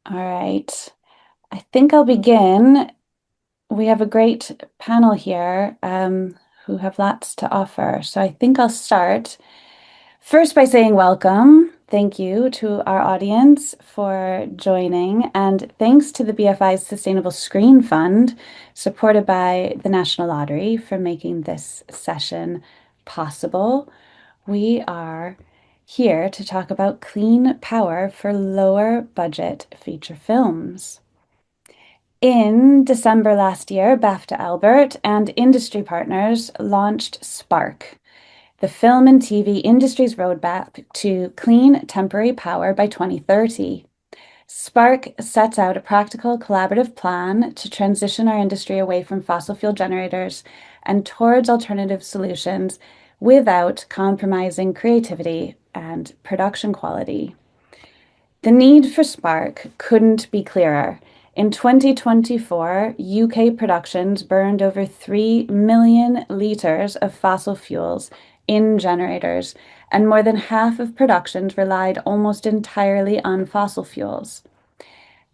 All right. I think I'll begin. We have a great panel here who have lots to offer. So I think I'll start first by saying welcome. Thank you to our audience for joining, and thanks to the BFI's Sustainable Screen Fund, supported by the National Lottery, for making this session possible. We are here to talk about clean power for lower budget feature films. In December last year, BAFTA Albert and industry partners launched Spark, the film and TV industry's roadmap to clean temporary power by 2030. Spark sets out a practical, collaborative plan to transition our industry away from fossil fuel generators and towards alternative solutions without compromising creativity and production quality. The need for Spark couldn't be clearer. In 2024, UK productions burned over 3 million litres of fossil fuels in generators, and more than half of productions relied almost entirely on fossil fuels.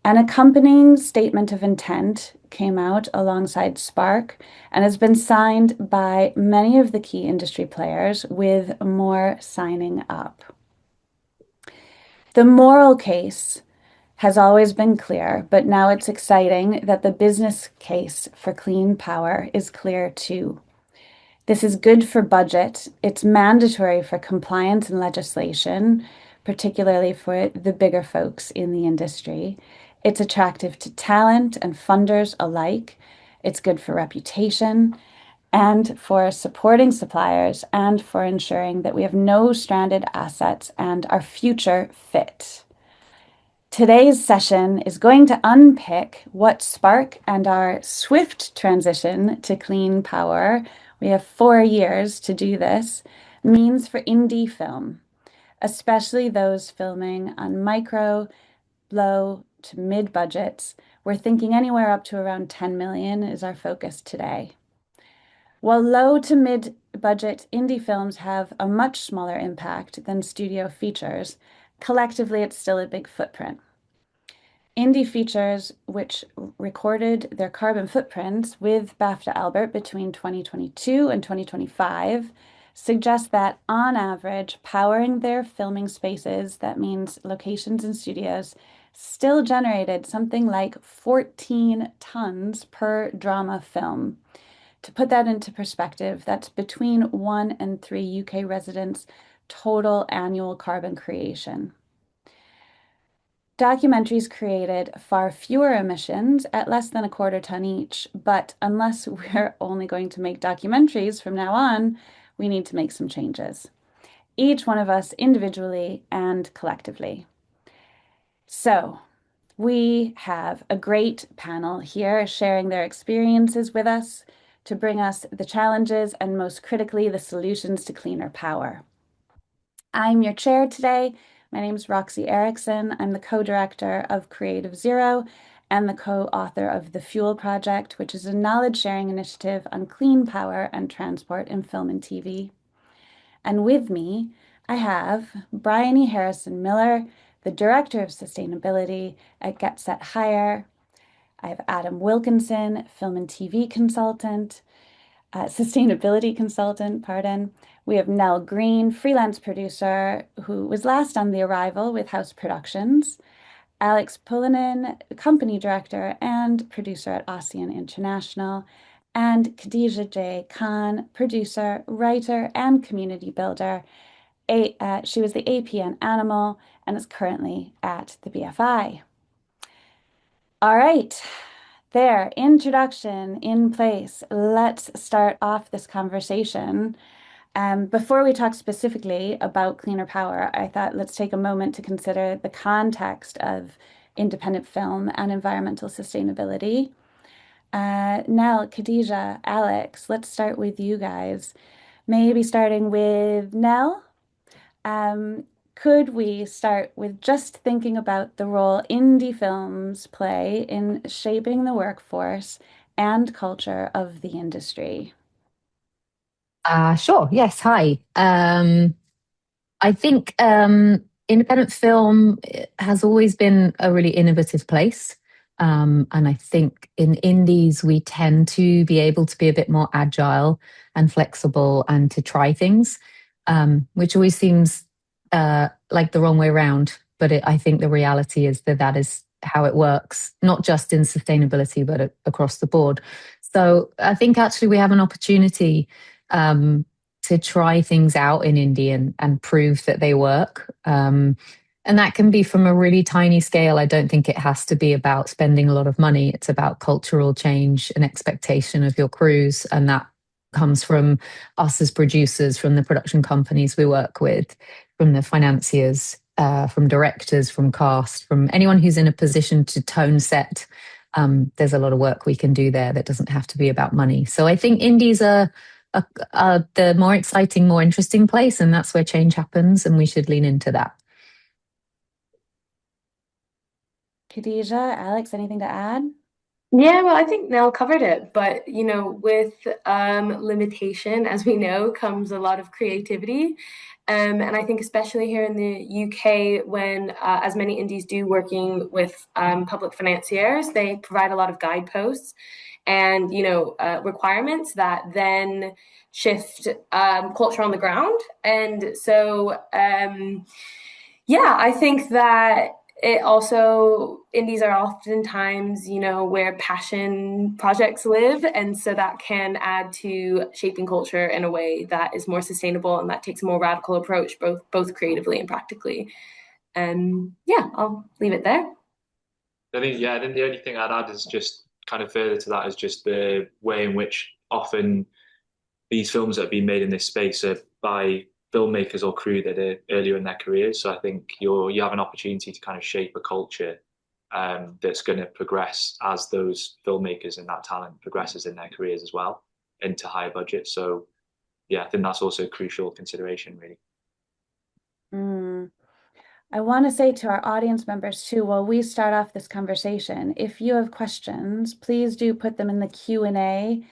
An accompanying statement of intent came out alongside Spark and has been signed by many of the key industry players, with more signing up. The moral case has always been clear, but now it's exciting that the business case for clean power is clear too. This is good for budget. It's mandatory for compliance and legislation, particularly for the bigger folks in the industry. It's attractive to talent and funders alike. It's good for reputation and for supporting suppliers and for ensuring that we have no stranded assets and our future fit. Today's session is going to unpick what Spark and our swift transition to clean power, we have 4 years to do this, means for indie film, especially those filming on micro, low to mid budgets. We're thinking anywhere up to around 10 million is our focus today. While low to mid budget indie films have a much smaller impact than studio features, collectively it's still a big footprint. Indie features, which recorded their carbon footprints with BAFTA Albert between 2022 and 2025, suggest that on average, powering their filming spaces, that means locations and studios, still generated something like 14 tons per drama film. To put that into perspective, that's between 1 and 3 UK residents' total annual carbon creation. Documentaries created far fewer emissions at less than a quarter ton each, but unless we're only going to make documentaries from now on, we need to make some changes, each one of us individually and collectively. So, we have a great panel here sharing their experiences with us to bring us the challenges and, most critically, the solutions to cleaner power. I'm your chair today. My name is Roxy Erickson. I'm the co-director of Creative Zero and the co-author of The Fuel Project, which is a knowledge-sharing initiative on clean power and transport in film and TV. And with me, I have Bryony Harrison Miller, the Director of Sustainability at Get Set Hire. I have Adam Wilkinson, film and TV consultant, sustainability consultant, pardon. We have Nell Green, freelance producer, who was last on The Arrival with House Productions. Alex Pulinen, company director and producer at ASEAN International. And Khadija J. Khan, producer, writer, and community builder. She was the APN Animal and is currently at the BFI. All right, there, introduction in place. Let's start off this conversation. Before we talk specifically about cleaner power, I thought let's take a moment to consider the context of independent film and environmental sustainability. Nell, Khadija, Alex, let's start with you guys. Maybe starting with Nell. Could we start with just thinking about the role indie films play in shaping the workforce and culture of the industry? Sure. Yes. Hi. I think independent film has always been a really innovative place. And I think in indies, we tend to be able to be a bit more agile and flexible and to try things, which always seems like the wrong way around. But I think the reality is that that is how it works, not just in sustainability, but across the board. So I think actually we have an opportunity to try things out in indie and prove that they work. And that can be from a really tiny scale. I don't think it has to be about spending a lot of money. It's about cultural change and expectation of your crews. And that comes from us as producers, from the production companies we work with, from the financiers, from directors, from cast, from anyone who's in a position to tone set. There's a lot of work we can do there that doesn't have to be about money. So I think indies are the more exciting, more interesting place, and that's where change happens, and we should lean into that. Khadija, Alex, anything to add? Yeah, well, I think Nell covered it, but with limitation, as we know, comes a lot of creativity. And I think especially here in the UK, when as many indies do working with public financiers, they provide a lot of guideposts and requirements that then shift culture on the ground. And so yeah, I think that it also indies are oftentimes where passion projects live, and so that can add to shaping culture in a way that is more sustainable and that takes a more radical approach, both creatively and practically. And yeah, I'll leave it there. I think the only thing I'd add is just kind of further to that is just the way in which often these films that have been made in this space are by filmmakers or crew that are earlier in their careers. So I think you have an opportunity to kind of shape a culture that's going to progress as those filmmakers and that talent progresses in their careers as well into higher budgets. So yeah, I think that's also a crucial consideration, really. I want to say to our audience members too, while we start off this conversation, if you have questions, please do put them in the Q&A.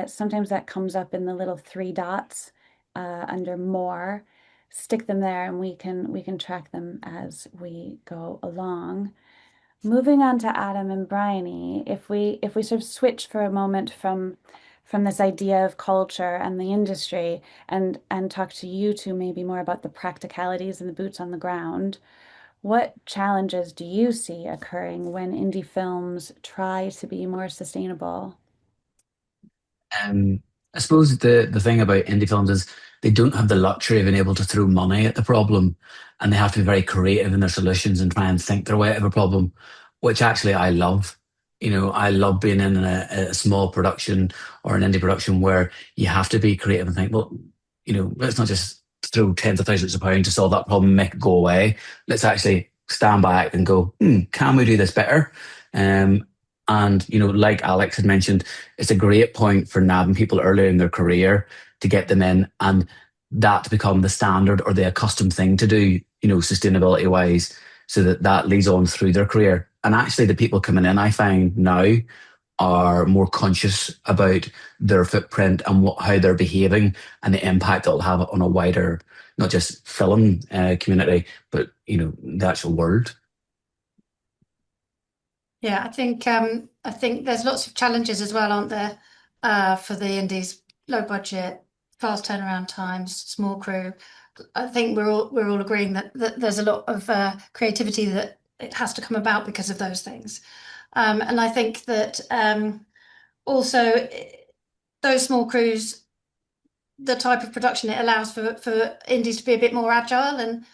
Sometimes that comes up in the little three dots under more. Stick them there and we can track them as we go along. Moving on to Adam and Bryony, if we sort of switch for a moment from this idea of culture and the industry and talk to you two maybe more about the practicalities and the boots on the ground, what challenges do you see occurring when indie films try to be more sustainable? I suppose the thing about indie films is they don't have the luxury of being able to throw money at the problem, and they have to be very creative in their solutions and try and think their way out of a problem, which actually I love. I love being in a small production or an indie production where you have to be creative and think, well, let's not just throw tens of thousands of pounds to solve that problem and make it go away. Let's actually stand back and go, can we do this better? And, like Alex had mentioned, it's a great point for nabbing people earlier in their career to get them in and that to become the standard or the accustomed thing to do, sustainability wise, so that leads on through their career. And actually, the people coming in, I find now, are more conscious about their footprint and how they're behaving and the impact it'll have on a wider, not just film community, but, the actual world. Yeah, I think there's lots of challenges as well, aren't there, for the indies? Low budget, fast turnaround times, small crew. I think we're all agreeing that there's a lot of creativity that it has to come about because of those things. And I think that also those small crews, the type of production it allows for indies to be a bit more agile, and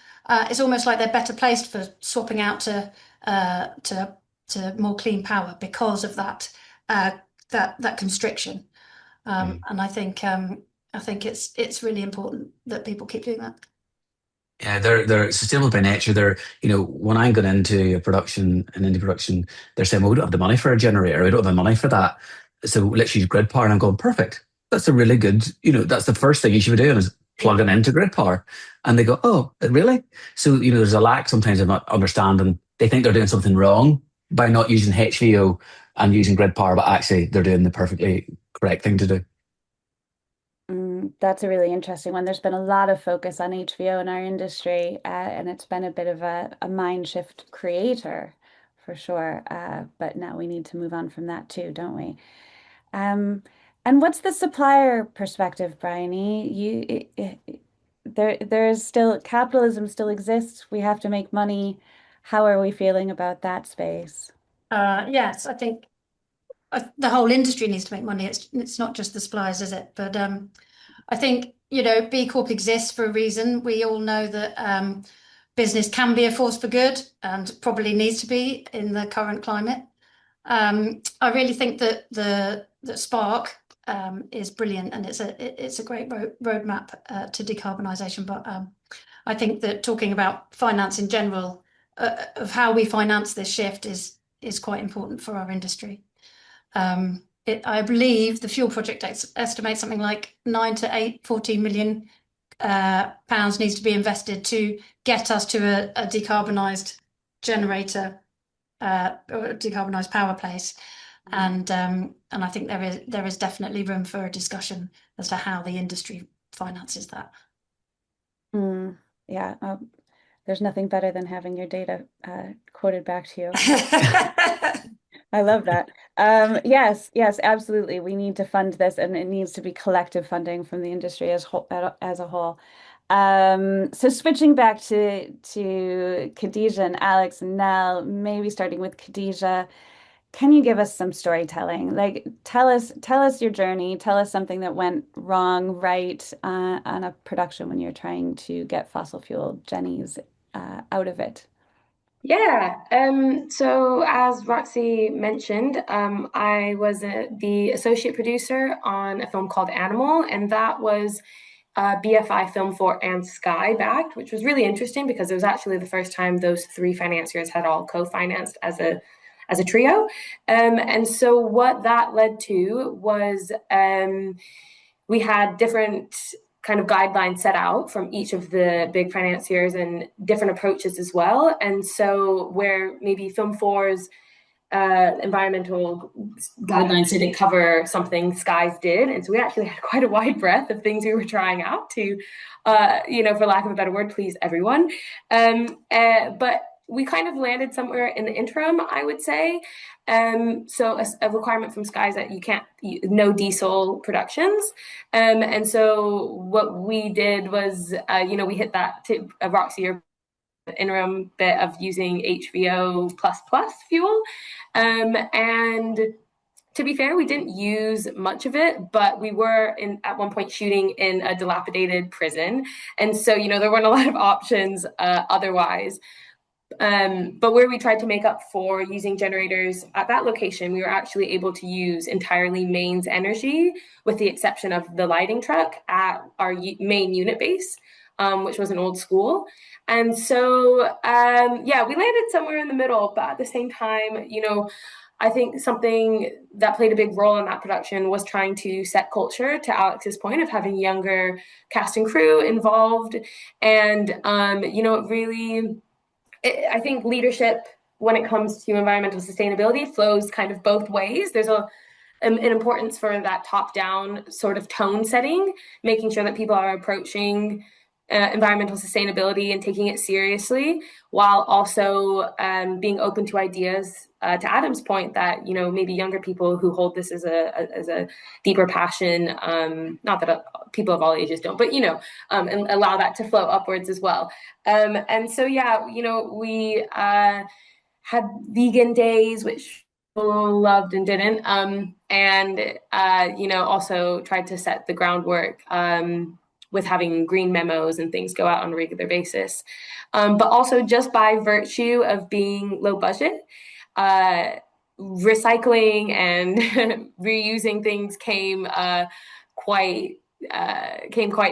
it's almost like they're better placed for swapping out to more clean power because of that constriction. And I think it's really important that people keep doing that. Yeah, they're sustainable by nature. When I got into an indie production, they're saying, well, we don't have the money for a generator, we don't have the money for that. So let's use grid power. And I'm going, perfect. That's a really good, that's the first thing you should be doing is plugging into grid power. And they go, oh, really? So, there's a lack sometimes of not understanding. They think they're doing something wrong by not using HVO and using grid power, but actually they're doing the perfectly correct thing to do. That's a really interesting one. There's been a lot of focus on HBO in our industry, and it's been a bit of a mind shift creator for sure. But now we need to move on from that too, don't we? Um, and what's the supplier perspective, Bryony? There's still capitalism still exists. We have to make money. How are we feeling about that space? Yes, I think the whole industry needs to make money. It's not just the suppliers, is it? But I think, B Corp exists for a reason. We all know that business can be a force for good and probably needs to be in the current climate. I really think that that Spark is brilliant, and it's a great roadmap to decarbonisation. But I think that talking about finance in general, of how we finance this shift is quite important for our industry. I believe the Fuel Project estimates something like 14 million pounds needs to be invested to get us to a decarbonised generator or a decarbonised power place. And I think there is definitely room for a discussion as to how the industry finances that. Yeah, there's nothing better than having your data quoted back to you. I love that. Yes, absolutely. We need to fund this, and it needs to be collective funding from the industry as a whole. So switching back to Khadija and Alex and Nell, maybe starting with Khadija, can you give us some storytelling? Like tell us your journey. Tell us something that went wrong, right, on a production when you're trying to get fossil fuel Jennies out of it. Yeah. So as Roxy mentioned, I was the associate producer on a film called Animal, and that was BFI Film 4 and Sky backed, which was really interesting because it was actually the first time those three financiers had all co-financed as a trio. And so what that led to was we had different kind of guidelines set out from each of the big financiers and different approaches as well. And so where maybe Film 4's environmental guidelines didn't cover something, Skies did. And so we actually had quite a wide breadth of things we were trying out to, for lack of a better word, please everyone. But we kind of landed somewhere in the interim, I would say. So a requirement from Skies that no diesel productions. And so what we did was, we hit that to Roxy, your interim bit of using HVO plus fuel. And to be fair, we didn't use much of it, but we were at one point shooting in a dilapidated prison. And so, there weren't a lot of options otherwise. But where we tried to make up for using generators at that location, we were actually able to use entirely mains energy, with the exception of the lighting truck at our main unit base, which was an old school. And so, we landed somewhere in the middle, but at the same time, I think something that played a big role in that production was trying to set culture, to Alex's point of having younger cast and crew involved. And, I think leadership, when it comes to environmental sustainability, flows kind of both ways. There's an importance for that top-down sort of tone setting, making sure that people are approaching environmental sustainability and taking it seriously, while also being open to ideas. To Adam's point, that maybe younger people who hold this as a deeper passion, not that people of all ages don't, but and allow that to flow upwards as well. And so we had vegan days, which people loved and didn't, and also tried to set the groundwork. With having green memos and things go out on a regular basis. But also just by virtue of being low budget, recycling and reusing things came quite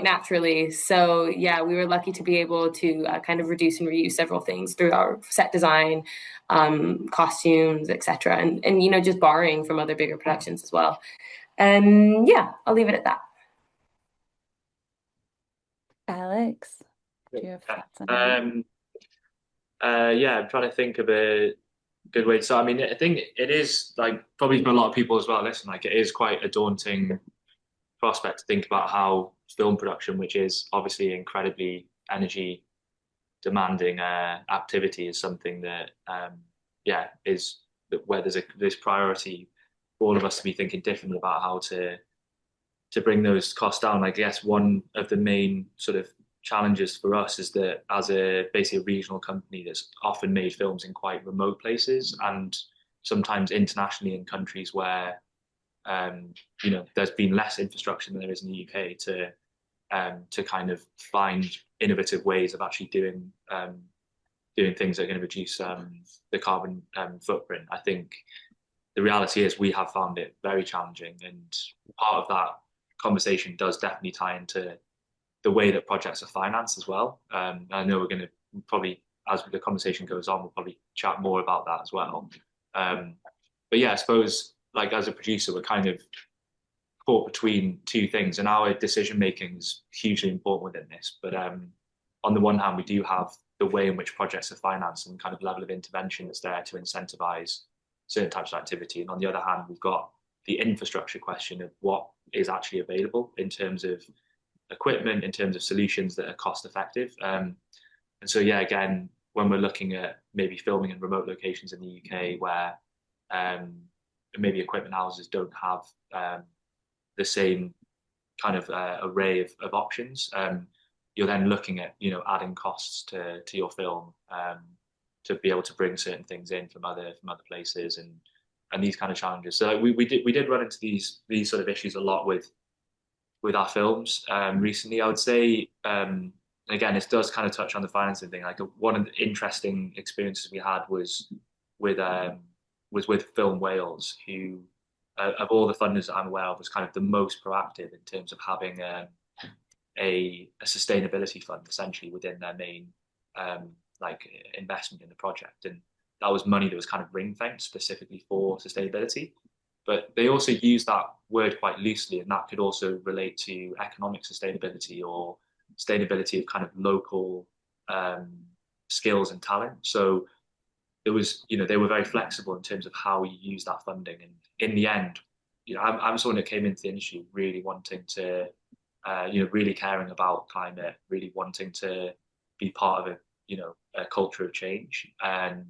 naturally. So we were lucky to be able to kind of reduce and reuse several things through our set design, costumes, etc., and just borrowing from other bigger productions as well. And I'll leave it at that. Alex, do you have thoughts on that? I'm trying to think of a good way to start. I think it is, like, probably for a lot of people as well, listen, like, it is quite a daunting prospect to think about how film production, which is obviously incredibly energy demanding activity, is something that is where there's this priority for all of us to be thinking differently about how to bring those costs down. I guess one of the main sort of challenges for us is that as a basically a regional company that's often made films in quite remote places and sometimes internationally in countries where there's been less infrastructure than there is in the UK to kind of find innovative ways of actually doing things that are going to reduce the carbon footprint. I think the reality is we have found it very challenging, and part of that conversation does definitely tie into the way that projects are financed as well. I know we're going to probably, as the conversation goes on, we'll probably chat more about that as well. But yeah, I suppose like as a producer, we're kind of caught between two things, and our decision making is hugely important within this. But on the one hand, we do have the way in which projects are financed and kind of level of intervention that's there to incentivize certain types of activity. And on the other hand, we've got the infrastructure question of what is actually available in terms of equipment, in terms of solutions that are cost effective. And so, yeah, again, when we're looking at maybe filming in remote locations in the UK where maybe equipment houses don't have the same kind of array of options, you're then looking at adding costs to your film to be able to bring certain things in from other places and these kind of challenges. So we did run into these sort of issues a lot with our films recently. I would say again, it does kind of touch on the financing thing. Like one of the interesting experiences we had was with Film Wales, who of all the funders that I'm aware of was kind of the most proactive in terms of having a sustainability fund essentially within their main like investment in the project, and that was money that was kind of ring fenced specifically for sustainability. But they also use that word quite loosely, and that could also relate to economic sustainability or sustainability of kind of local skills and talent. So there was, they were very flexible in terms of how you use that funding. And in the end, I'm someone that came into the industry really wanting to, really caring about climate, really wanting to be part of a culture of change, and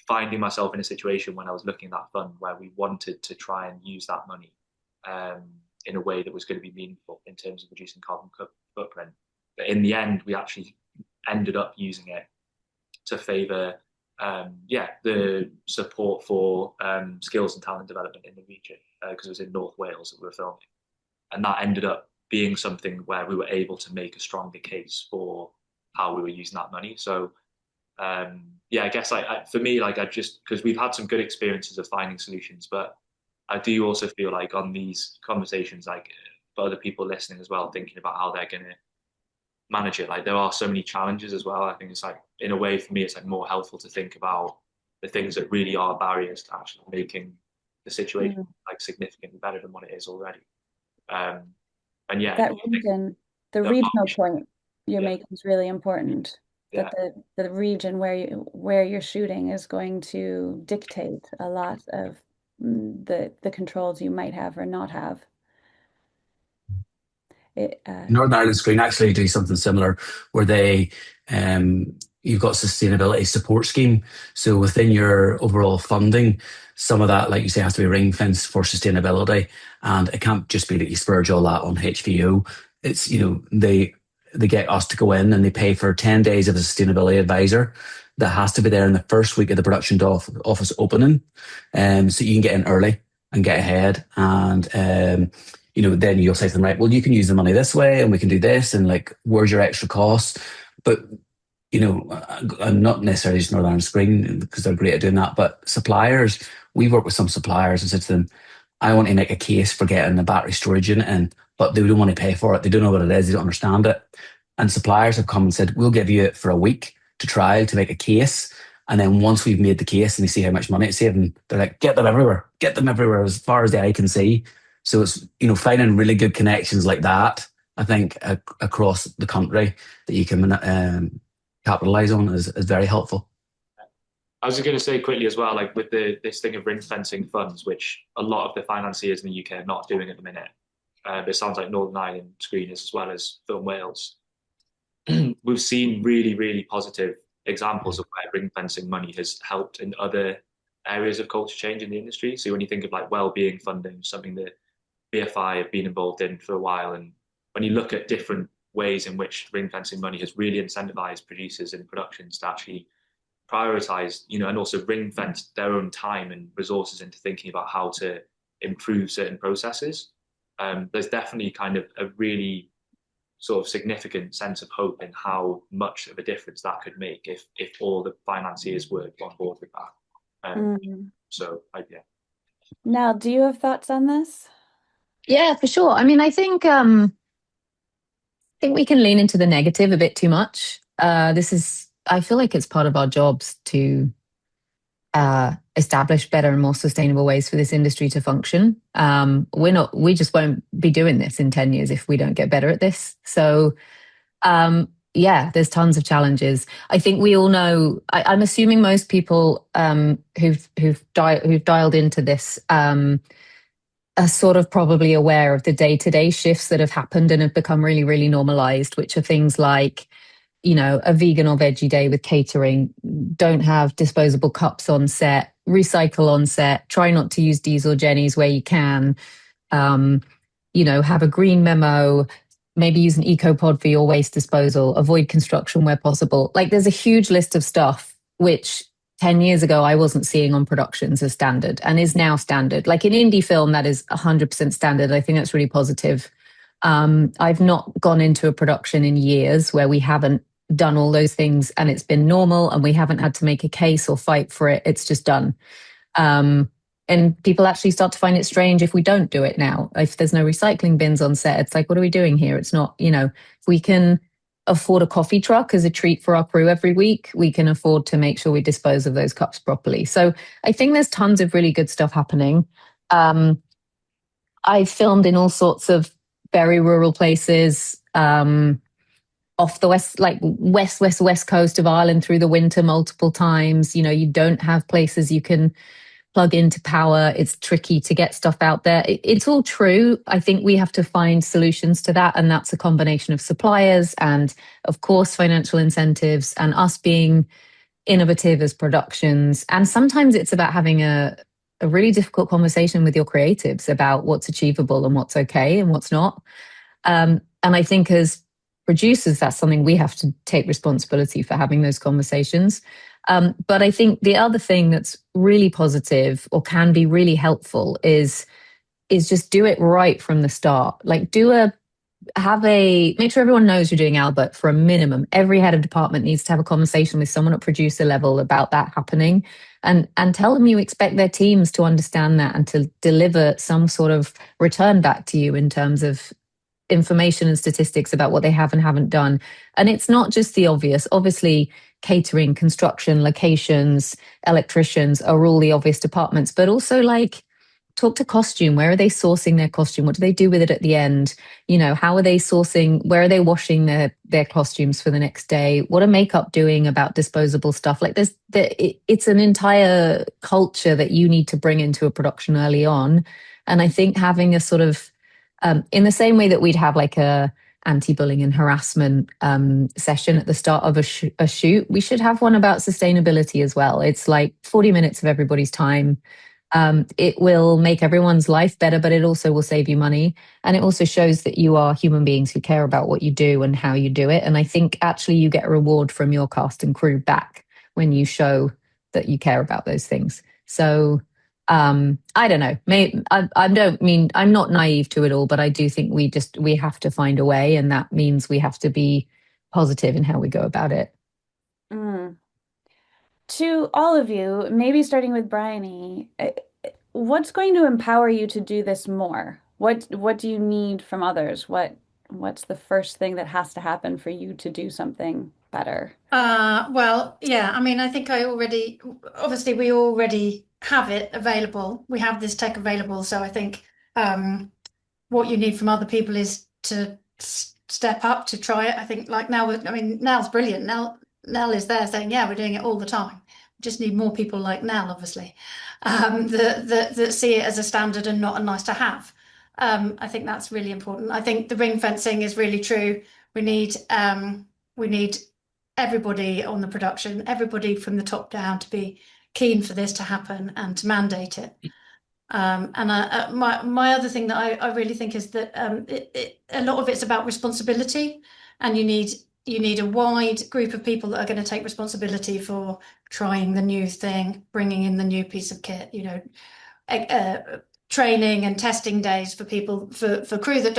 finding myself in a situation when I was looking at that fund where we wanted to try and use that money in a way that was going to be meaningful in terms of reducing carbon footprint. But in the end, we actually ended up using it to favour the support for skills and talent development in the region, because it was in North Wales that we were filming. And that ended up being something where we were able to make a stronger case for how we were using that money. So I guess for me, like because we've had some good experiences of finding solutions, but I do also feel like on these conversations, like for other people listening as well, thinking about how they're going to manage it, like there are so many challenges as well. I think it's like, in a way, for me, it's like more helpful to think about the things that really are barriers to actually making the situation like significantly better than what it is already. And yeah, that the regional point you're making is really important. That the region where you're shooting is going to dictate a lot of the controls you might have or not have. Northern Ireland Screen actually do something similar where they you've got sustainability support scheme. So within your overall funding, some of that, like you say, has to be ring fenced for sustainability, and it can't just be that you spurge all that on HVO. It's they get us to go in and they pay for 10 days of a sustainability advisor that has to be there in the first week of the production office opening, so you can get in early and get ahead, and then you'll say to them, right, well, you can use the money this way and we can do this, and like, where's your extra costs? But I'm not necessarily just Northern Ireland Screen because they're great at doing that, but suppliers, we work with some suppliers and said to them, I want to make a case for getting a battery storage unit in, but they don't want to pay for it. They don't know what it is. They don't understand it. And suppliers have come and said, we'll give you it for a week to trial to make a case. And then once we've made the case and they see how much money it's saving, they're like, get them everywhere as far as the eye can see. So it's, finding really good connections like that, I think, across the country that you can capitalize on is very helpful. I was going to say quickly as well, like with this thing of ring fencing funds, which a lot of the financiers in the UK are not doing at the minute. It sounds like Northern Ireland screeners as well as Film Wales. We've seen really, really positive examples of where ring fencing money has helped in other areas of culture change in the industry. So when you think of like well-being funding, something that BFI have been involved in for a while, and when you look at different ways in which ring fencing money has really incentivized producers and productions to actually prioritize, and also ring fence their own time and resources into thinking about how to improve certain processes. There's definitely kind of a really sort of significant sense of hope in how much of a difference that could make if all the financiers were on board with that. Yeah. Now, do you have thoughts on this? Yeah, for sure. I mean, I think we can lean into the negative a bit too much. I feel like it's part of our jobs to establish better and more sustainable ways for this industry to function. We just won't be doing this in 10 years if we don't get better at this. So, yeah, there's tons of challenges. I think we all know, I'm assuming most people who've dialed into this are sort of probably aware of the day-to-day shifts that have happened and have become really, really normalized, which are things like, a vegan or veggie day with catering, don't have disposable cups on set, recycle on set, try not to use diesel jennies where you can, have a green memo, maybe use an eco-pod for your waste disposal, avoid construction where possible. Like there's a huge list of stuff which 10 years ago I wasn't seeing on productions as standard and is now standard. Like in indie film, that is 100% standard. I think that's really positive. I've not gone into a production in years where we haven't done all those things and it's been normal and we haven't had to make a case or fight for it. It's just done. And people actually start to find it strange if we don't do it now. If there's no recycling bins on set, it's like, what are we doing here? It's not, if we can afford a coffee truck as a treat for our crew every week, we can afford to make sure we dispose of those cups properly. So I think there's tons of really good stuff happening. I've filmed in all sorts of very rural places, off the west coast of Ireland through the winter multiple times. You don't have places you can plug into power. It's tricky to get stuff out there. It's all true. I think we have to find solutions to that. And that's a combination of suppliers and, of course, financial incentives and us being innovative as productions. And sometimes it's about having a really difficult conversation with your creatives about what's achievable and what's okay and what's not. And I think as producers, that's something we have to take responsibility for, having those conversations. But I think the other thing that's really positive or can be really helpful is just do it right from the start. Like make sure everyone knows you're doing Albert for a minimum. Every head of department needs to have a conversation with someone at producer level about that happening and tell them you expect their teams to understand that and to deliver some sort of return back to you in terms of information and statistics about what they have and haven't done. And it's not just the obvious. Obviously, catering, construction, locations, electricians are all the obvious departments, but also like talk to costume. Where are they sourcing their costume? What do they do with it at the end? How are they sourcing? Where are they washing their costumes for the next day? What are makeup doing about disposable stuff? Like it's an entire culture that you need to bring into a production early on. And I think having a sort of in the same way that we'd have like a anti-bullying and harassment session at the start of a shoot, we should have one about sustainability as well. It's like 40 minutes of everybody's time. It will make everyone's life better, but it also will save you money. And it also shows that you are human beings who care about what you do and how you do it. And I think actually you get a reward from your cast and crew back when you show that you care about those things. So I don't know. I don't mean I'm not naive to it all, but I do think we have to find a way, and that means we have to be positive in how we go about it. To all of you, maybe starting with Bryony, what's going to empower you to do this more? What do you need from others? What's the first thing that has to happen for you to do something better? Well, yeah, I mean, I think obviously we already have it available. We have this tech available. So I think what you need from other people is to step up to try it. I think like now, Nell's brilliant. Nell is there saying, yeah, we're doing it all the time. We just need more people like Nell, obviously, that see it as a standard and not a nice to have. I think that's really important. I think the ring fencing is really true. We need everybody on the production, everybody from the top down to be keen for this to happen and to mandate it. My other thing that I really think is that a lot of it's about responsibility, and you need a wide group of people that are going to take responsibility for trying the new thing, bringing in the new piece of kit. Training and testing days for people for crew that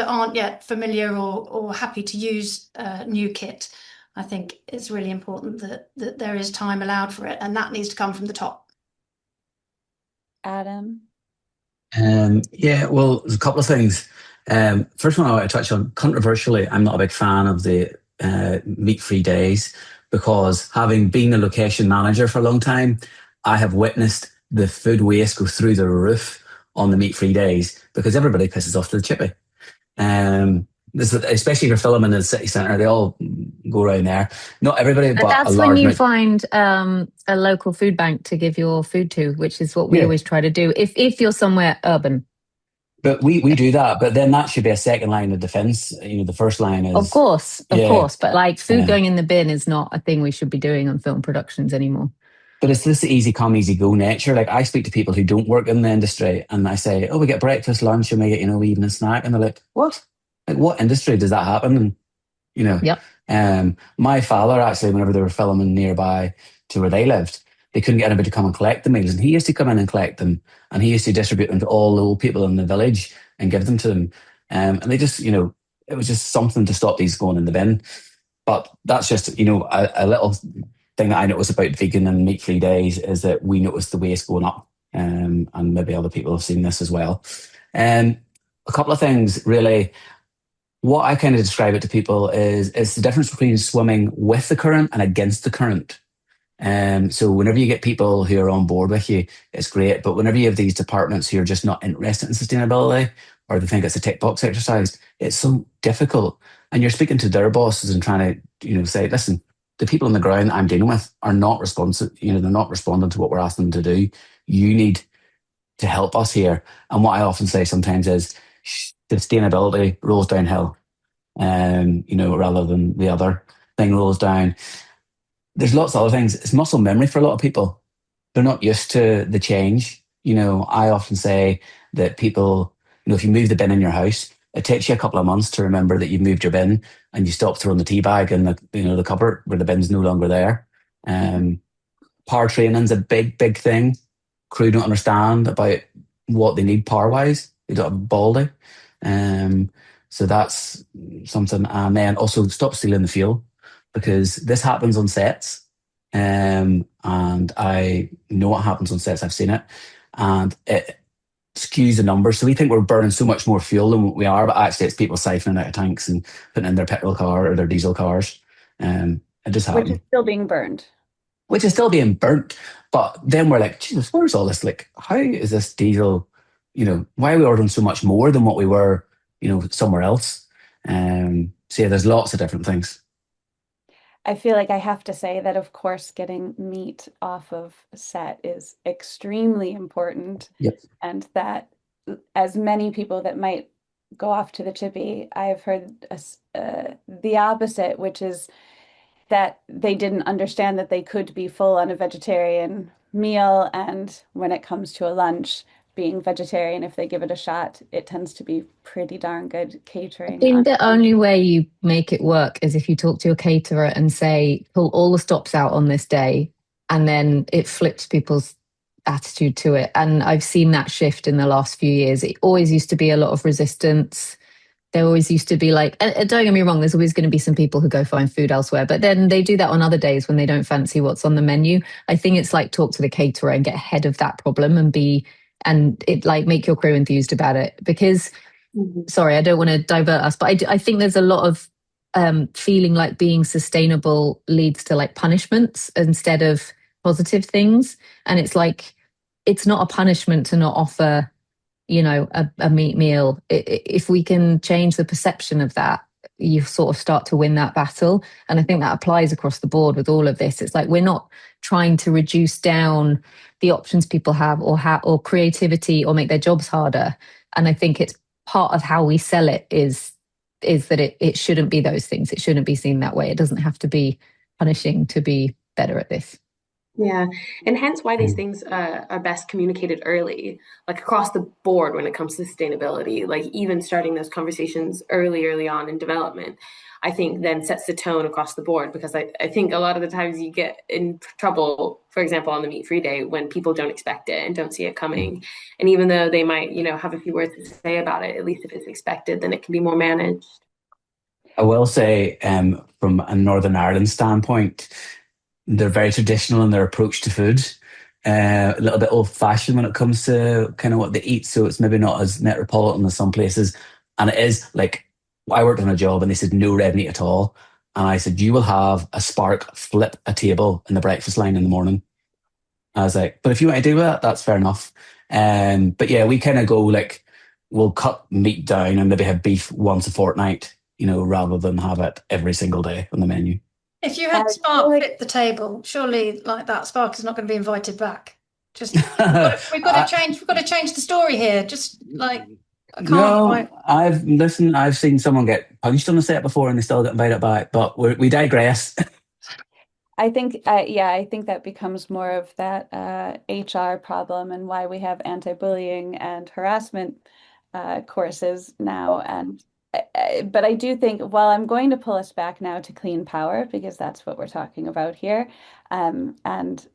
aren't yet familiar or happy to use new kit. I think it's really important that there is time allowed for it, and that needs to come from the top. Adam? Yeah, well, there's a couple of things. First one I want to touch on, controversially, I'm not a big fan of the meat-free days, because having been a location manager for a long time, I have witnessed the food waste go through the roof on the meat-free days because everybody pisses off to the chippy. Especially if you're filming in the city centre, they all go around there. Not everybody, but That's a when large you amount. find a local food bank to give your food to, which is what we always try to do if you're somewhere urban. But we do that, but then that should be a second line of defence. The first line is... Of course, but like food going in the bin is not a thing we should be doing on film productions anymore. But it's this easy come, easy go nature. Like, I speak to people who don't work in the industry and I say, oh, we get breakfast, lunch, and we get, evening snack. And they're like, what? Like, what industry does that happen in? Yep. My father, actually, whenever they were filming nearby to where they lived, they couldn't get anybody to come and collect the meals. And he used to come in and collect them. And he used to distribute them to all the old people in the village and give them to them. And they just, it was just something to stop these going in the bin. But that's just, a little thing that I notice about vegan and meat-free days is that we notice the waste going up. And maybe other people have seen this as well. A couple of things, really. What I kind of describe it to people is the difference between swimming with the current and against the current. So whenever you get people who are on board with you, it's great. But whenever you have these departments who are just not interested in sustainability, or they think it's a tick box exercise, it's so difficult. And you're speaking to their bosses and trying to, say, listen, the people on the ground I'm dealing with are not responsive. They're not responding to what we're asking them to do. You need to help us here. And what I often say sometimes is sustainability rolls downhill, rather than the other thing rolls down. There's lots of other things. It's muscle memory for a lot of people. They're not used to the change. I often say that people, if you move the bin in your house, it takes you a couple of months to remember that you've moved your bin and you stop throwing the tea bag in the cupboard where the bin's no longer there. Power training's a big, big thing. Crew don't understand about what they need power-wise. They don't have baldy. So that's something. And then also stop stealing the fuel, because this happens on sets. And I know what happens on sets. I've seen it. And it skews the numbers. So we think we're burning so much more fuel than what we are, but actually it's people siphoning out of tanks and putting in their petrol car or their diesel cars. It just happens. Which is still being burned. Which is still being burnt. But then we're like, Jesus, where's all this? Like, how is this diesel, why are we ordering so much more than what we were, somewhere else? So yeah, there's lots of different things. I feel like I have to say that, of course, getting meat off of set is extremely important. Yep. And that as many people that might go off to the chippy, I've heard the opposite, which is that they didn't understand that they could be full on a vegetarian meal. And when it comes to a lunch, being vegetarian, if they give it a shot, it tends to be pretty darn good catering. I think the only way you make it work is if you talk to your caterer and say, pull all the stops out on this day, and then it flips people's attitude to it. And I've seen that shift in the last few years. It always used to be a lot of resistance. There always used to be like, and don't get me wrong, there's always going to be some people who go find food elsewhere, but then they do that on other days when they don't fancy what's on the menu. I think it's like talk to the caterer and get ahead of that problem and make your crew enthused about it. Because, sorry, I don't want to divert us, but I think there's a lot of feeling like being sustainable leads to like punishments instead of positive things. And it's like, it's not a punishment to not offer, a meat meal. If we can change the perception of that, you sort of start to win that battle. And I think that applies across the board with all of this. It's like we're not trying to reduce down the options people have or creativity or make their jobs harder. And I think it's part of how we sell it is that it shouldn't be those things. It shouldn't be seen that way. It doesn't have to be punishing to be better at this. Yeah, and hence why these things are best communicated early, like across the board when it comes to sustainability, like even starting those conversations early on in development, I think then sets the tone across the board because I think a lot of the times you get in trouble, for example, on the meat-free day when people don't expect it and don't see it coming. And even though they might, have a few words to say about it, at least if it's expected, then it can be more managed. I will say, from a Northern Ireland standpoint, they're very traditional in their approach to food. A little bit old fashioned when it comes to kind of what they eat. So it's maybe not as metropolitan as some places. And it is like, I worked on a job and they said no red meat at all. And I said, you will have a spark flip a table in the breakfast line in the morning. I was like, but if you want to do that, that's fair enough. But yeah, we kind of go like, we'll cut meat down and maybe have beef once a fortnight, rather than have it every single day on the menu. If you had Spark flip the table, surely like that Spark is not going to be invited back. Just we've got to change. We've got to change the story here. Just like I can't. No, I've seen someone get punched on the set before and they still get invited back. But we digress. I think, I think that becomes more of that HR problem and why we have anti-bullying and harassment courses now. And but I do think, well, I'm going to pull us back now to clean power because that's what we're talking about here. And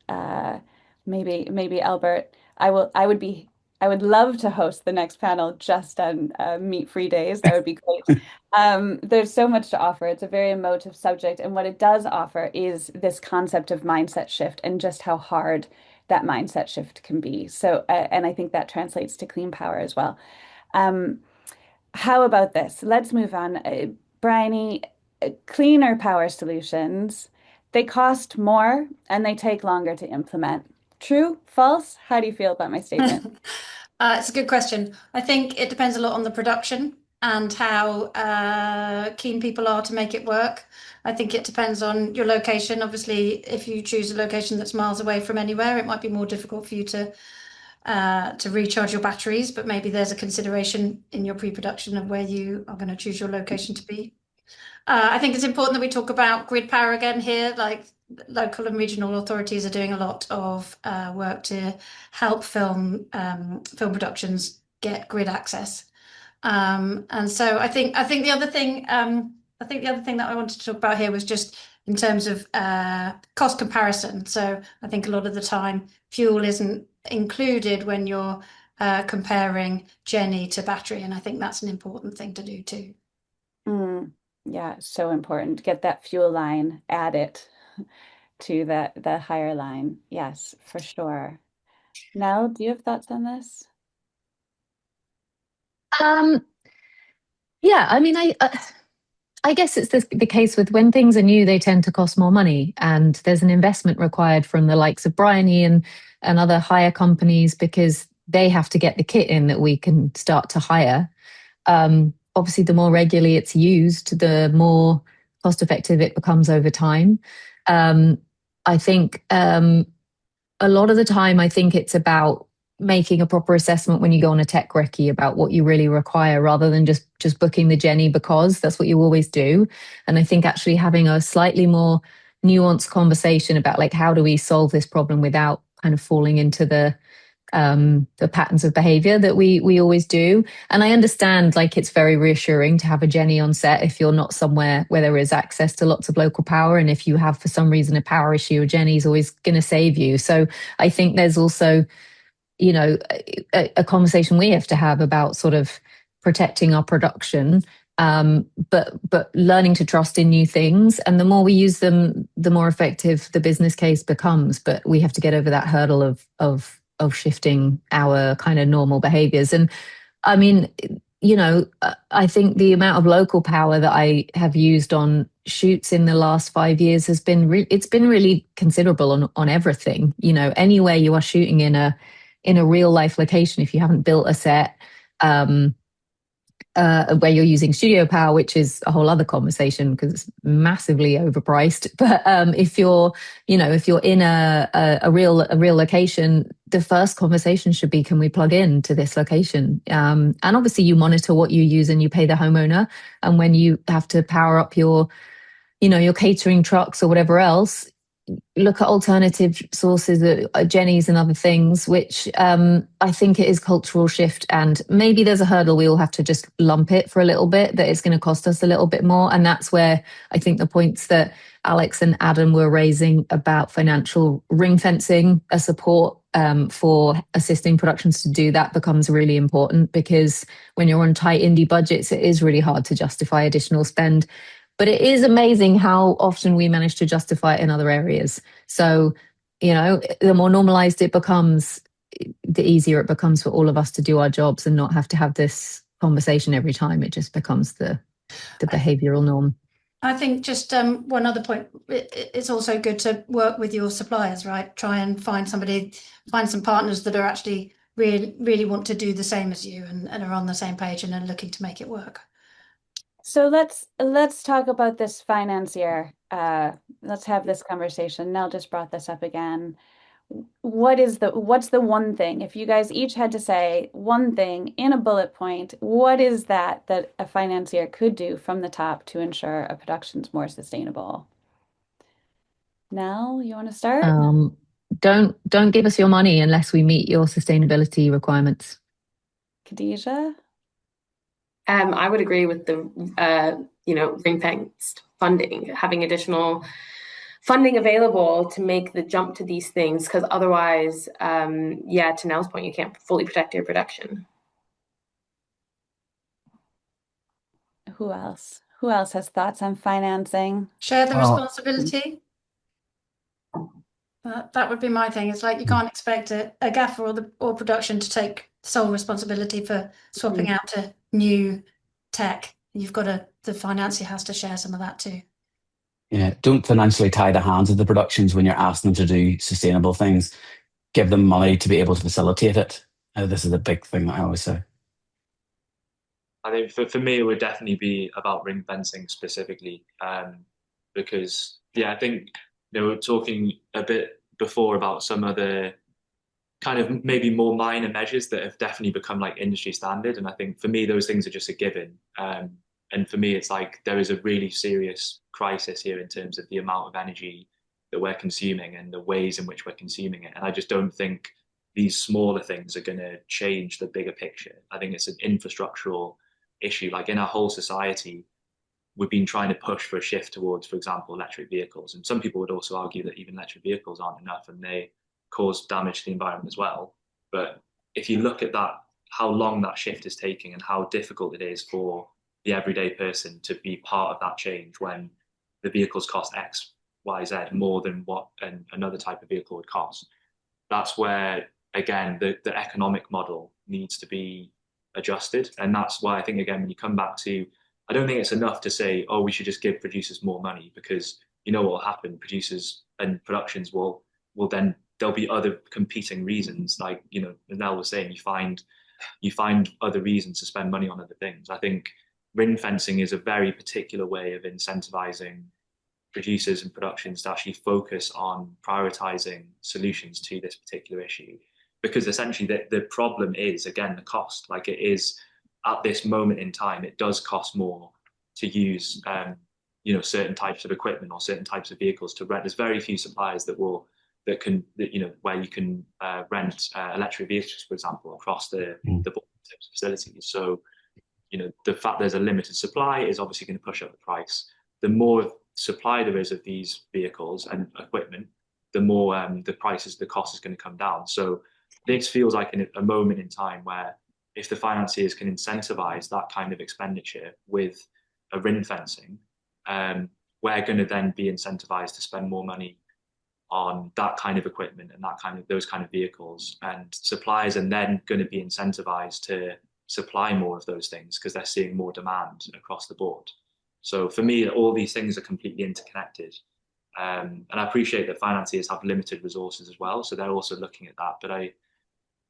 maybe Albert, I would love to host the next panel just on meat-free days. That would be great. There's so much to offer. It's a very emotive subject, and what it does offer is this concept of mindset shift and just how hard that mindset shift can be. So, and I think that translates to clean power as well. How about this? Let's move on. Bryony, cleaner power solutions, they cost more and they take longer to implement. True? False? How do you feel about my statement? It's a good question. I think it depends a lot on the production and how keen people are to make it work. I think it depends on your location. Obviously, if you choose a location that's miles away from anywhere, it might be more difficult for you to recharge your batteries, but maybe there's a consideration in your pre-production of where you are going to choose your location to be. I think it's important that we talk about grid power again here. Like local and regional authorities are doing a lot of work to help film productions get grid access. And so I think the other thing that I wanted to talk about here was just in terms of cost comparison. So I think a lot of the time fuel isn't included when you're comparing Jenny to battery, and I think that's an important thing to do too. Yeah, so important. Get that fuel line, add it to the higher line. Yes, for sure. Nell, do you have thoughts on this? Yeah, I mean, I guess it's the case with when things are new, they tend to cost more money, and there's an investment required from the likes of Bryony and other hire companies because they have to get the kit in that we can start to hire. Obviously, the more regularly it's used, the more cost effective it becomes over time. I think a lot of the time, I think it's about making a proper assessment when you go on a tech recce about what you really require rather than just booking the Jenny because that's what you always do. And I think actually having a slightly more nuanced conversation about like how do we solve this problem without kind of falling into the patterns of behavior that we always do. And I understand like it's very reassuring to have a Jenny on set if you're not somewhere where there is access to lots of local power. And if you have for some reason a power issue, a Jenny's always going to save you. So I think there's also, a conversation we have to have about sort of protecting our production, but learning to trust in new things. And the more we use them, the more effective the business case becomes. But we have to get over that hurdle of shifting our kind of normal behaviors. And I mean, I think the amount of local power that I have used on shoots in the last 5 years has been it's been really considerable on everything. Anywhere you are shooting in a real life location, if you haven't built a set, where you're using studio power, which is a whole other conversation because it's massively overpriced. But if you're, if you're in a real location, the first conversation should be, can we plug in to this location? And obviously you monitor what you use and you pay the homeowner. And when you have to power up your, your catering trucks or whatever else, look at alternative sources, Jenny's and other things, which I think it is cultural shift. And maybe there's a hurdle. We all have to just lump it for a little bit, that it's going to cost us a little bit more. And that's where I think the points that Alex and Adam were raising about financial ring fencing, a support for assisting productions to do that becomes really important, because when you're on tight indie budgets, it is really hard to justify additional spend. But it is amazing how often we manage to justify it in other areas. So, the more normalized it becomes, the easier it becomes for all of us to do our jobs and not have to have this conversation every time. It just becomes the behavioral norm. I think just one other point, it's also good to work with your suppliers, right? Try and find some partners that are actually really want to do the same as you and are on the same page and are looking to make it work. So let's talk about this financier. Let's have this conversation. Nell just brought this up again. What's the one thing, if you guys each had to say one thing in a bullet point, what is that a financier could do from the top to ensure a production's more sustainable? Nell, you want to start? Don't give us your money unless we meet your sustainability requirements. Khadijah? I would agree with the ring-fenced funding, having additional funding available to make the jump to these things, because otherwise, to Nell's point, you can't fully protect your production. Who else? Who else has thoughts on financing? Share the responsibility. That would be my thing. It's like you can't expect a gaffer or production to take sole responsibility for swapping out to new tech. The financier has to share some of that too. Yeah, don't financially tie the hands of the productions when you're asking them to do sustainable things. Give them money to be able to facilitate it. This is a big thing that I always say. I think for me, it would definitely be about ring fencing specifically, because I think we're talking a bit before about some other kind of maybe more minor measures that have definitely become like industry standard, and I think for me those things are just a given. And for me, it's like there is a really serious crisis here in terms of the amount of energy that we're consuming and the ways in which we're consuming it, and I just don't think these smaller things are going to change the bigger picture. I think it's an infrastructural issue. Like in our whole society, we've been trying to push for a shift towards, for example, electric vehicles. And some people would also argue that even electric vehicles aren't enough and they cause damage to the environment as well. But if you look at that, how long that shift is taking and how difficult it is for the everyday person to be part of that change when the vehicles cost X, Y, Z more than what another type of vehicle would cost. That's where, again, the economic model needs to be adjusted. And that's why I think, again, when you come back to, I don't think it's enough to say, oh, we should just give producers more money, because you know what will happen. Producers and productions will then, there'll be other competing reasons. Like, Nell was saying, you find other reasons to spend money on other things. I think ring fencing is a very particular way of incentivizing producers and productions to actually focus on prioritizing solutions to this particular issue. Because essentially the problem is, again, the cost. Like it is, at this moment in time, it does cost more to use certain types of equipment or certain types of vehicles to rent. There's very few suppliers where you can rent electric vehicles, for example, across the facilities. So the fact there's a limited supply is obviously going to push up the price. The more supply there is of these vehicles and equipment, the more the cost is going to come down. So this feels like a moment in time where, if the financiers can incentivize that kind of expenditure with a ring fencing, we're going to then be incentivized to spend more money on that kind of equipment and those kind of vehicles. And suppliers are then going to be incentivized to supply more of those things because they're seeing more demand across the board. So for me, all these things are completely interconnected. And I appreciate that financiers have limited resources as well, so they're also looking at that. But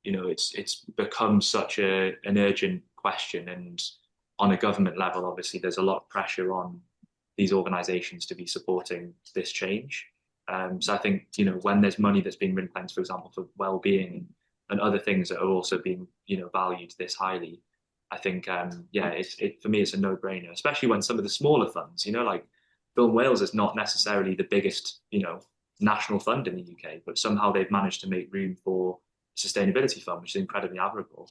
it's become such an urgent question, and on a government level, obviously, there's a lot of pressure on these organisations to be supporting this change. So I think, when there's money that's being ring fenced, for example, for well-being and other things that are also being, valued this highly, I think, yeah, for me, it's a no-brainer, especially when some of the smaller funds, like Film Wales is not necessarily the biggest, national fund in the UK, but somehow they've managed to make room for a sustainability fund, which is incredibly admirable.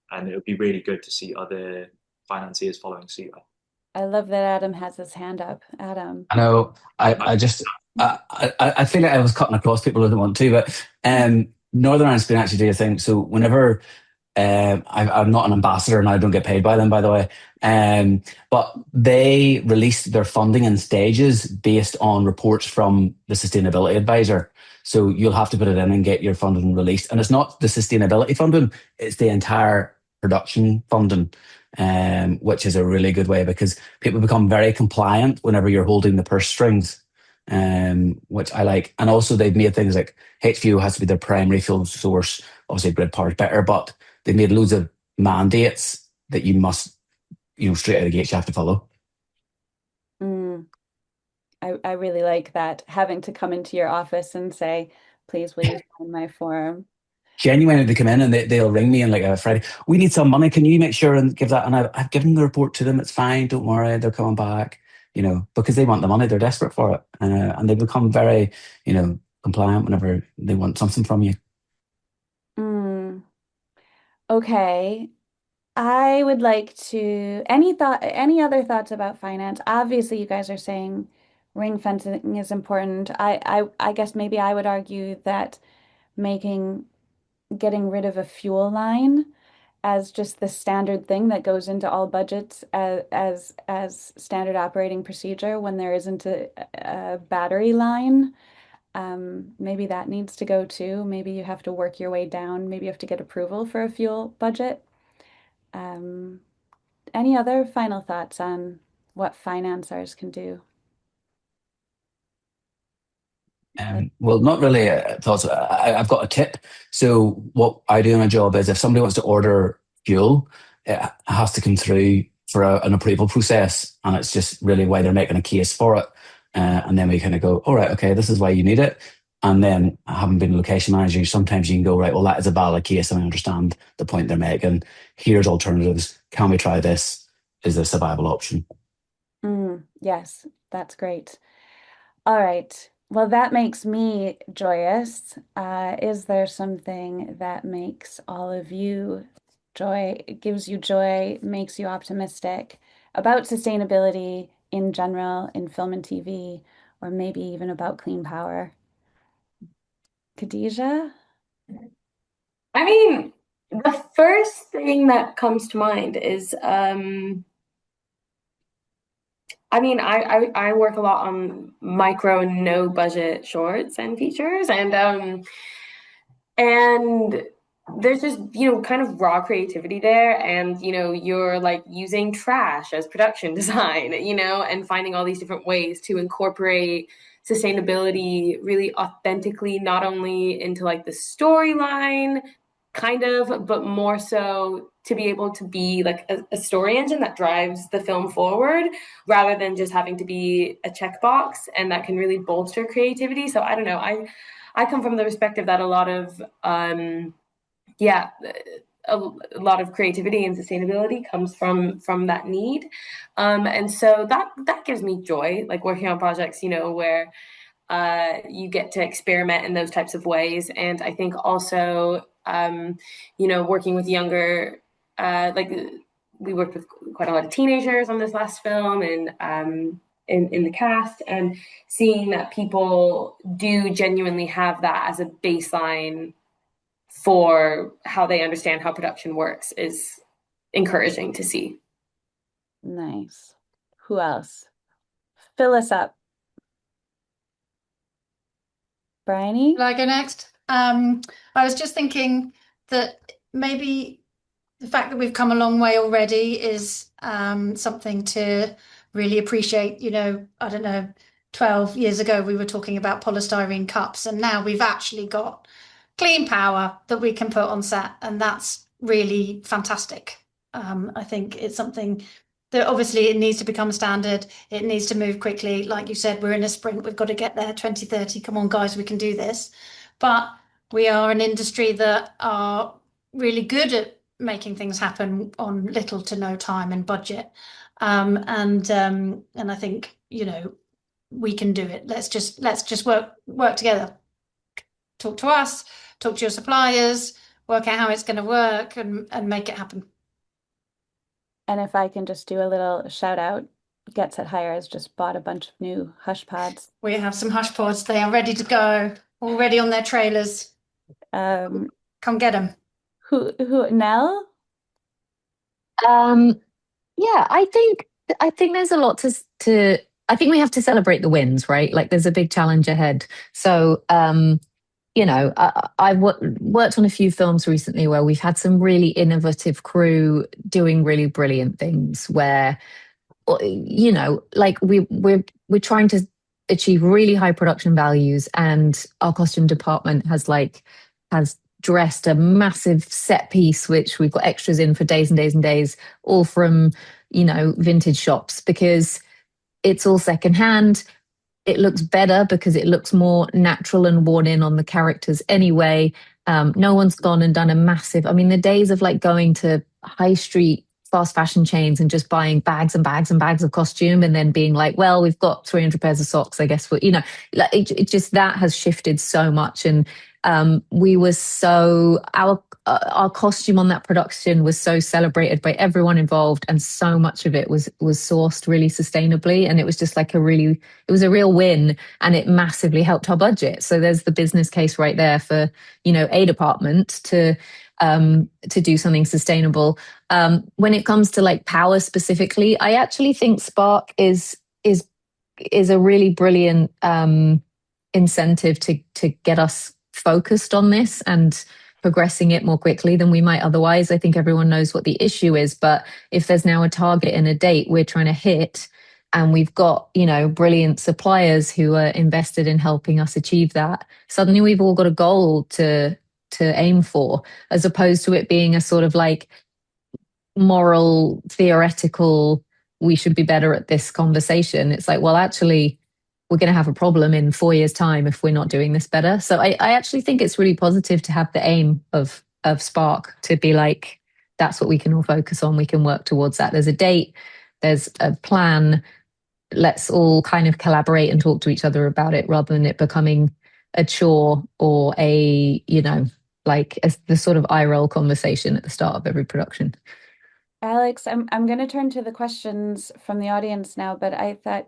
And it would be really good to see other financiers following suit. I love that Adam has his hand up. Adam. I know. I just I feel like I was cutting across people who didn't want to, but Northern Ireland's been actually doing a thing. So whenever I'm not an ambassador and I don't get paid by them, by the way. But they released their funding in stages based on reports from the sustainability advisor. So you'll have to put it in and get your funding released. And it's not the sustainability funding, it's the entire production funding, which is a really good way because people become very compliant whenever you're holding the purse strings, which I like. And also they've made things like HVO has to be their primary fuel source. Obviously grid power is better, but they made loads of mandates that you must, straight out of the gates, you have to follow. Mm, I really like that, having to come into your office and say, please, will you sign my form? Genuinely, they come in and they'll ring me on like a Friday. We need some money. Can you make sure and give that? And I've given the report to them. It's fine. Don't worry. They're coming back, because they want the money. They're desperate for it. And they become very, compliant whenever they want something from you. Mm, okay. I would like to, any other thoughts about finance? Obviously, you guys are saying ring fencing is important. I guess maybe I would argue that making getting rid of a fuel line as just the standard thing that goes into all budgets as standard operating procedure when there isn't a battery line. Maybe that needs to go too. Maybe you have to work your way down. Maybe you have to get approval for a fuel budget. Um, any other final thoughts on what financiers can do? Well, not really thoughts. I've got a tip. So what I do in my job is if somebody wants to order fuel, it has to come through for an approval process, and it's just really why they're making a case for it. And then we kind of go, all right, okay, this is why you need it. And then, having been a location manager, sometimes you can go, right, well, that is a valid case, and I understand the point they're making. Here's alternatives. Can we try this? Is this a viable option? Yes, that's great. All right. Well, that makes me joyous. Is there something that makes all of you gives you joy, makes you optimistic about sustainability in general in film and TV, or maybe even about clean power? Khadijah? I mean, the first thing that comes to mind is I work a lot on micro no budget shorts and features, and there's just kind of raw creativity there, and you're like using trash as production design, and finding all these different ways to incorporate sustainability really authentically, not only into like the storyline kind of, but more so to be able to be like a story engine that drives the film forward rather than just having to be a checkbox, and that can really bolster creativity. So I don't know, I come from the perspective that a lot of a lot of creativity and sustainability comes from that need, and so that gives me joy, like working on projects where you get to experiment in those types of ways. And I think also working with younger, like we worked with quite a lot of teenagers on this last film, and in the cast, and seeing that people do genuinely have that as a baseline for how they understand how production works is encouraging to see. Nice. Who else? Fill us up. Bryony? Will I go next? I was just thinking that maybe the fact that we've come a long way already is something to really appreciate. I don't know, 12 years ago we were talking about polystyrene cups, and now we've actually got clean power that we can put on set, and that's really fantastic. I think it's something obviously it needs to become standard. It needs to move quickly. Like you said, we're in a sprint. We've got to get there 2030. Come on, guys, we can do this. But we are an industry that are really good at making things happen on little to no time and budget. And I think, we can do it. Let's just work together. Talk to us, talk to your suppliers, work out how it's going to work and make it happen. And if I can just do a little shout out, Get Set Higher has just bought a bunch of new hush pads. We have some hush pods. They are ready to go, already on their trailers. Come get them. Nell? Yeah, I think there's a lot to I think we have to celebrate the wins, right? Like there's a big challenge ahead. So I worked on a few films recently where we've had some really innovative crew doing really brilliant things where like we're trying to achieve really high production values, and our costume department has dressed a massive set piece which we've got extras in for days and days and days, all from vintage shops, because it's all secondhand. It looks better because it looks more natural and worn in on the characters anyway. No one's gone and done a massive, I mean, the days of like going to high street fast fashion chains and just buying bags and bags and bags of costume and then being like, well, we've got 300 pairs of socks, I guess, like it just, that has shifted so much. And we were so, our costume on that production was so celebrated by everyone involved, and so much of it was sourced really sustainably, and it was just like it was a real win, and it massively helped our budget. So there's the business case right there for a department to do something sustainable. When it comes to like power specifically, I actually think Spark is a really brilliant incentive to get us focused on this and progressing it more quickly than we might otherwise. I think everyone knows what the issue is, but if there's now a target and a date we're trying to hit, and we've got brilliant suppliers who are invested in helping us achieve that, suddenly we've all got a goal to aim for, as opposed to it being a sort of like moral theoretical, we should be better at this conversation. It's like, well, actually we're going to have a problem in 4 years' time if we're not doing this better. So I actually think it's really positive to have the aim of Spark to be like, that's what we can all focus on. We can work towards that. There's a date, there's a plan. Let's all kind of collaborate and talk to each other about it, rather than it becoming a chore or the sort of eye roll conversation at the start of every production. Alex, I'm going to turn to the questions from the audience now, but I thought,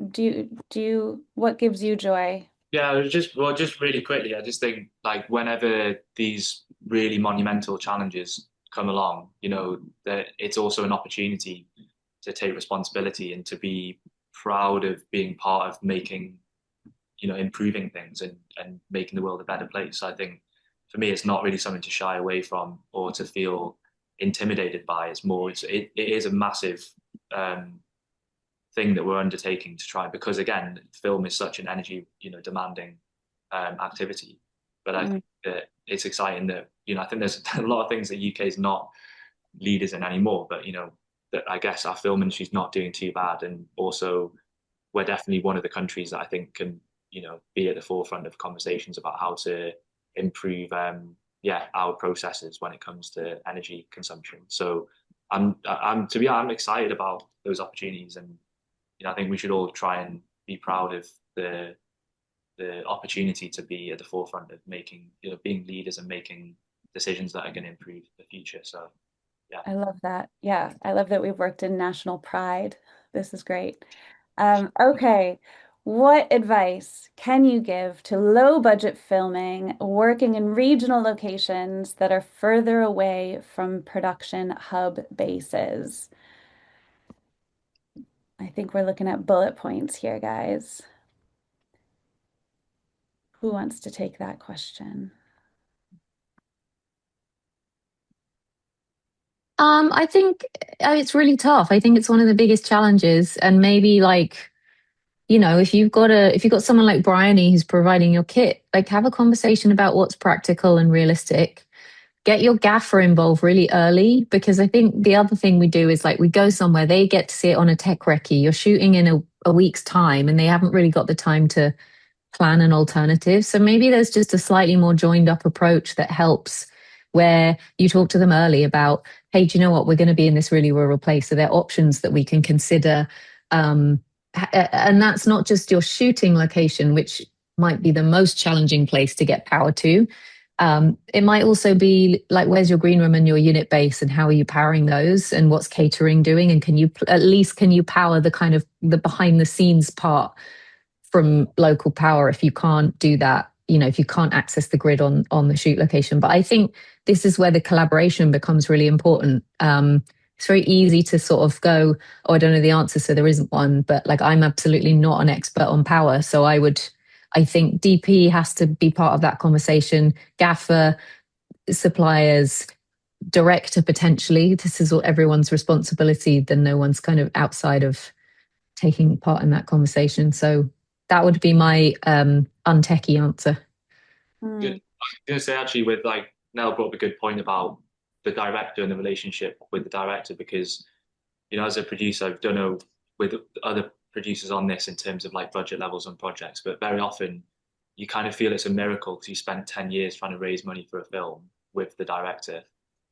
what gives you joy? Yeah, just really quickly, I just think like whenever these really monumental challenges come along, that it's also an opportunity to take responsibility and to be proud of being part of making, improving things and making the world a better place. So I think for me, it's not really something to shy away from or to feel intimidated by. It is a massive thing that we're undertaking to try, because again, film is such an energy demanding activity, but I think that it's exciting that I think there's a lot of things that UK is not leaders in anymore, but that I guess our film industry is not doing too bad, and also we're definitely one of the countries that I think can be at the forefront of conversations about how to improve our processes when it comes to energy consumption. So I'm excited about those opportunities, and I think we should all try and be proud of the opportunity to be at the forefront of making, being leaders and making decisions that are going to improve the future. So yeah. I love that. Yeah, I love that we've worked in national pride. This is great. Okay. What advice can you give to low budget filming working in regional locations that are further away from production hub bases? I think we're looking at bullet points here, guys. Who wants to take that question? I think it's really tough. I think it's one of the biggest challenges, and maybe if you've got someone like Bryony who's providing your kit, like have a conversation about what's practical and realistic. get your gaffer involved really early, because I think the other thing we do is like we go somewhere, they get to see it on a tech recce. You're shooting in a week's time and they haven't really got the time to plan an alternative. So maybe there's just a slightly more joined up approach that helps, where you talk to them early about, hey, do you know what? We're going to be in this really rural place. So there are options that we can consider. And that's not just your shooting location, which might be the most challenging place to get power to. It might also be like, where's your green room and your unit base, and how are you powering those, and what's catering doing, and can you power the kind of the behind the scenes part from local power if you can't do that, if you can't access the grid on the shoot location. But I think this is where the collaboration becomes really important. It's very easy to sort of go, oh, I don't know the answer, so there isn't one. But like, I'm absolutely not an expert on power. So I think DP has to be part of that conversation. Gaffer, suppliers, director, potentially. This is all everyone's responsibility. Then no one's kind of outside of taking part in that conversation. So that would be my untechy answer. Good. I was going to say, actually, with like Nell brought up a good point about the director and the relationship with the director, because as a producer, I've done know with other producers on this in terms of like budget levels on projects, but very often you kind of feel it's a miracle because you spent 10 years trying to raise money for a film with the director,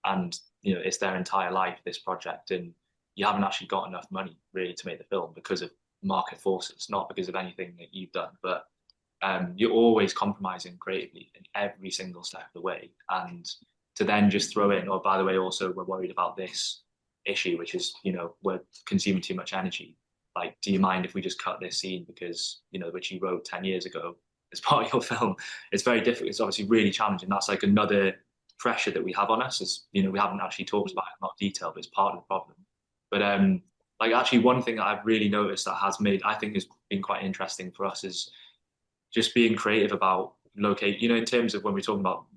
and it's their entire life, this project, and you haven't actually got enough money really to make the film because of market forces, not because of anything that you've done, but you're always compromising creatively in every single step of the way. And to then just throw in, oh, by the way, also we're worried about this issue, which is, we're consuming too much energy. Like, do you mind if we just cut this scene because, which you wrote 10 years ago as part of your film? It's very difficult. It's obviously really challenging. That's like another pressure that we have on us, is, we haven't actually talked about it in a lot of detail, but it's part of the problem. But like, actually, one thing that I've really noticed that I think has been quite interesting for us is just being creative about locate, in terms of when we're talking about,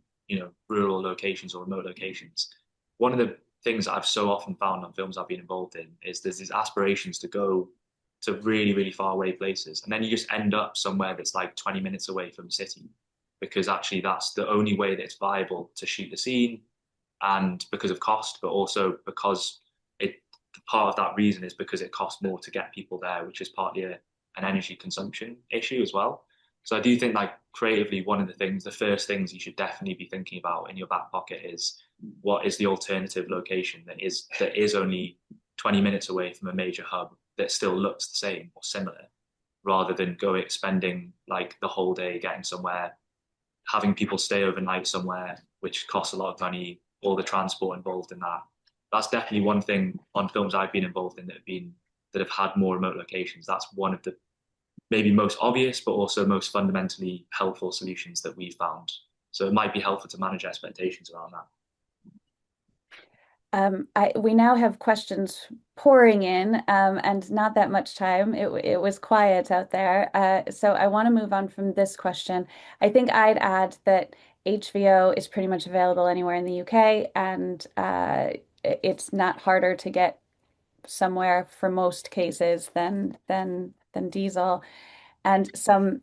rural locations or remote locations. One of the things that I've so often found on films I've been involved in is there's these aspirations to go to really, really far away places. And then you just end up somewhere that's like 20 minutes away from the city, because actually that's the only way that it's viable to shoot the scene, and because of cost, but also because part of that reason is because it costs more to get people there, which is partly an energy consumption issue as well. So I do think, like, creatively, the first things you should definitely be thinking about in your back pocket is, what is the alternative location that is only 20 minutes away from a major hub that still looks the same or similar, rather than spending like the whole day getting somewhere, having people stay overnight somewhere, which costs a lot of money, all the transport involved in that. That's definitely one thing on films I've been involved in that have had more remote locations. That's one of the maybe most obvious, but also most fundamentally helpful solutions that we've found. So it might be helpful to manage expectations around that. We now have questions pouring in, and not that much time. It was quiet out there. So I want to move on from this question. I think I'd add that HBO is pretty much available anywhere in the UK, and it's not harder to get somewhere for most cases than diesel. And some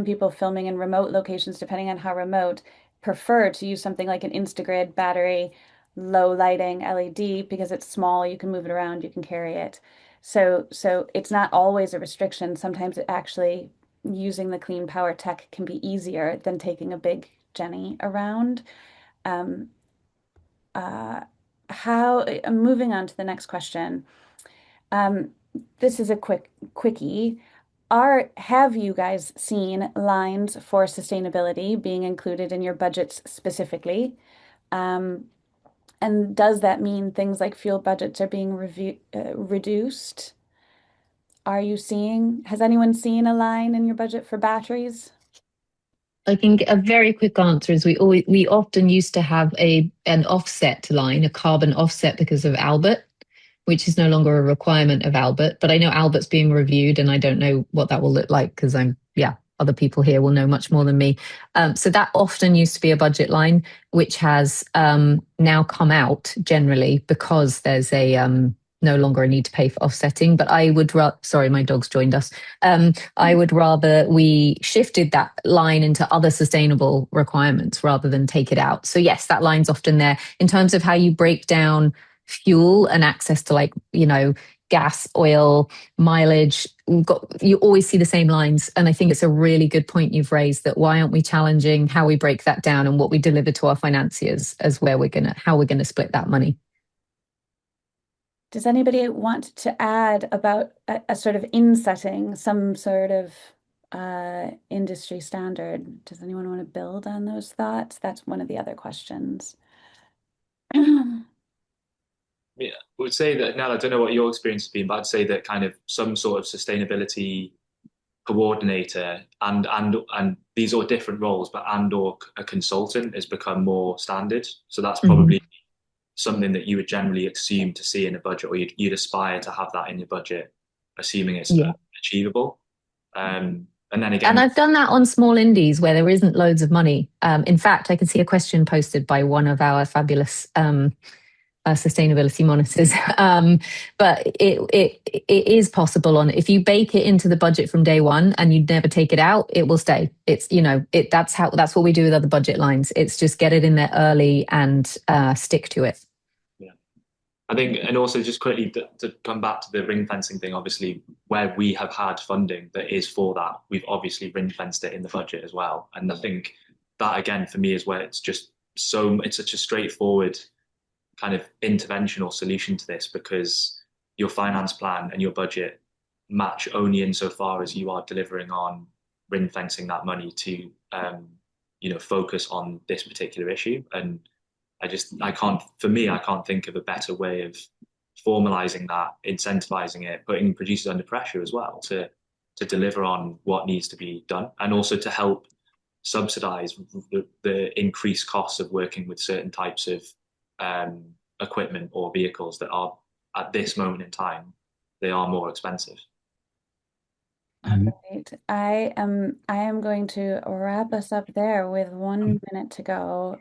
people filming in remote locations, depending on how remote, prefer to use something like an Instagrid battery, low lighting LED, because it's small, you can move it around, you can carry it. So it's not always a restriction. Sometimes it actually, using the clean power tech can be easier than taking a big Jenny around. Moving on to the next question. This is a quickie. Have you guys seen lines for sustainability being included in your budgets specifically? And does that mean things like fuel budgets are being reduced? Has anyone seen a line in your budget for batteries? I think a very quick answer is we often used to have an offset line, a carbon offset, because of Albert, which is no longer a requirement of Albert. But I know Albert's being reviewed, and I don't know what that will look like, because other people here will know much more than me. So that often used to be a budget line, which has now come out generally because there's no longer a need to pay for offsetting. But I would sorry, my dog's joined us. I would rather we shifted that line into other sustainable requirements rather than take it out. So yes, that line's often there in terms of how you break down fuel and access to, like, gas, oil, mileage. You always see the same lines. And I think it's a really good point you've raised, that why aren't we challenging how we break that down and what we deliver to our financiers as how we're gonna split that money. Does anybody want to add about a sort of insetting, some sort of industry standard? Does anyone want to build on those thoughts? That's one of the other questions. Yeah, I would say that now I don't know what your experience has been, but I'd say that kind of some sort of sustainability coordinator and these are different roles, but and or a consultant has become more standard. So that's Mhm. probably something that you would generally assume to see in a budget, or you'd aspire to have that in your budget, assuming it's Yeah. achievable. And then And again, I've done that on small indies where there isn't loads of money. In fact, I can see a question posted by one of our fabulous sustainability monitors. But it is possible on, if you bake it into the budget from day one and you never take it out, it will stay. It's, that's what we do with other budget lines. It's just get it in there early and stick to it. yeah, I think, and also just quickly to come back to the ring fencing thing, obviously, where we have had funding that is for that, we've obviously ring fenced it in the budget as well. And I think that again for me is where it's just it's such a straightforward kind of intervention or solution to this, because your finance plan and your budget match only insofar as you are delivering on ring fencing that money to focus on this particular issue. And I can't, for me, I can't think of a better way of formalizing that, incentivizing it, putting producers under pressure as well to deliver on what needs to be done, and also to help subsidize the increased costs of working with certain types of equipment or vehicles that are, at this moment in time, they are more expensive. Right. I am going to wrap us up there with 1 minute to go,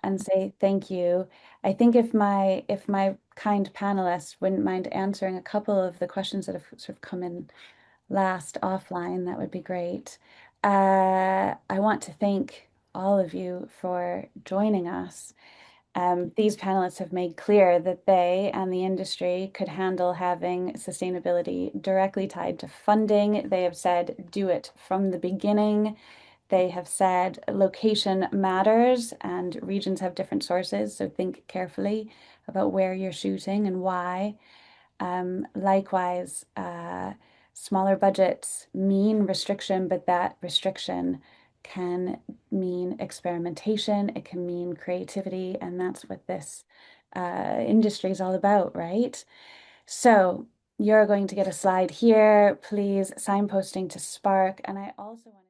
and say thank you. I think if my kind panelists wouldn't mind answering a couple of the questions that have sort of come in last offline, that would be great. I want to thank all of you for joining us. These panelists have made clear that they and the industry could handle having sustainability directly tied to funding. They have said do it from the beginning. They have said location matters and regions have different sources, so think carefully about where you're shooting and why. Likewise, smaller budgets mean restriction, but that restriction can mean experimentation, it can mean creativity, and that's what this industry is all about, right? So you're going to get a slide here, please, signposting to Spark, and I also want